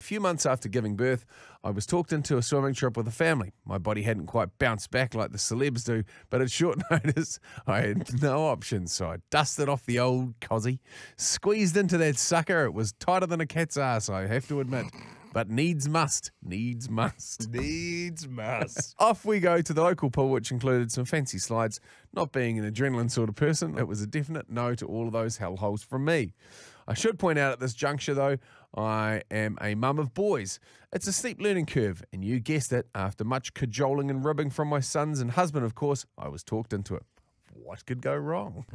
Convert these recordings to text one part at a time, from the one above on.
few months after giving birth, I was talked into a swimming trip with a family. My body hadn't quite bounced back like the celebs do, but at short notice, I had no options. So I dusted off the old cozzy, squeezed into that sucker. It was tighter than a cat's ass, I have to admit. But needs must. Needs must. Needs must. Off we go to the local pool, which included some fancy slides. Not being an adrenaline sort of person, it was a definite no to all of those hellholes from me. I should point out at this juncture, though, I am a mum of boys. It's a steep learning curve, and you guessed it, after much cajoling and ribbing from my sons and husband, of course, I was talked into it. What could go wrong?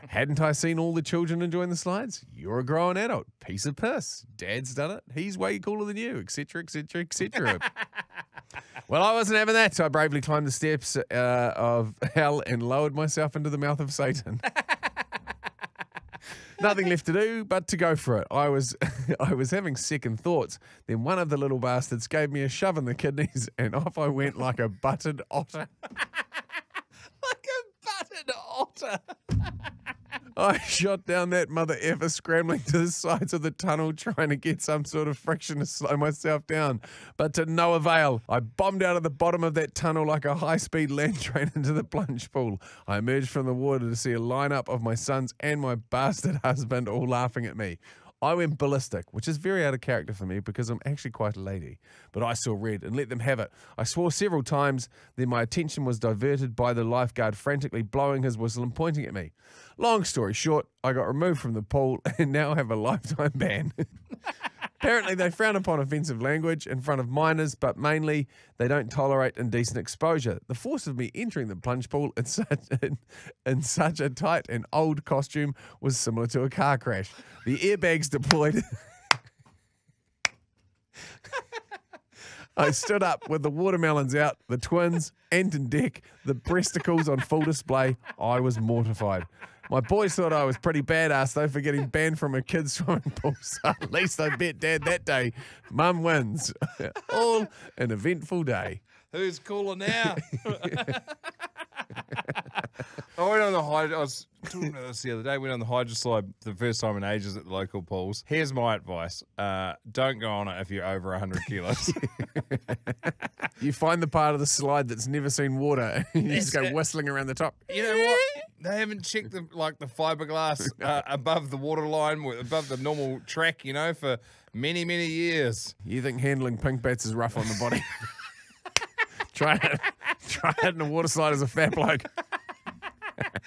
Hadn't I seen all the children enjoying the slides? You're a grown adult. Piece of piss. Dad's done it. He's way cooler than you, etc., etc., etc. Well, I wasn't having that, so I bravely climbed the steps of hell and lowered myself into the mouth of Satan. Nothing left to do but to go for it. I was having second thoughts. Then one of the little bastards gave me a shove in the kidneys, and off I went like a buttered otter. Otter. I shot down that mother effer, scrambling to the sides of the tunnel, trying to get some sort of friction to slow myself down, but to no avail. I bombed out of the bottom of that tunnel like a high-speed land train into the plunge pool. I emerged from the water to see a lineup of my sons and my bastard husband all laughing at me. I went ballistic, which is very out of character for me because I'm actually quite a lady. But I saw red and let them have it. I swore several times, then my attention was diverted by the lifeguard frantically blowing his whistle and pointing at me. Long story short, I got removed from the pool and now have a lifetime ban. Apparently, they frown upon offensive language in front of minors, but mainly they don't tolerate indecent exposure. The force of me entering the plunge pool in such a tight and old costume was similar to a car crash. The airbags deployed. I stood up with the watermelons out, the twins, Ant and Deck, the breasticles on full display. I was mortified. My boys thought I was pretty badass, though, for getting banned from a kid's swimming pool. So at least I bet Dad that day, Mum wins. All an eventful day. Who's cooler now? I went on the I was talking about this the other day. Went on the hydro slide the first time in ages at the local pools. Here's my advice: don't go on it if you're over 100 kilos. You find the part of the slide that's never seen water, and you just go whistling around the top. You know what? They haven't checked the fiberglass above the water line, above the normal track, for many, many years. You think handling pink bats is rough on the body? Try it in a water slide as a fat bloke.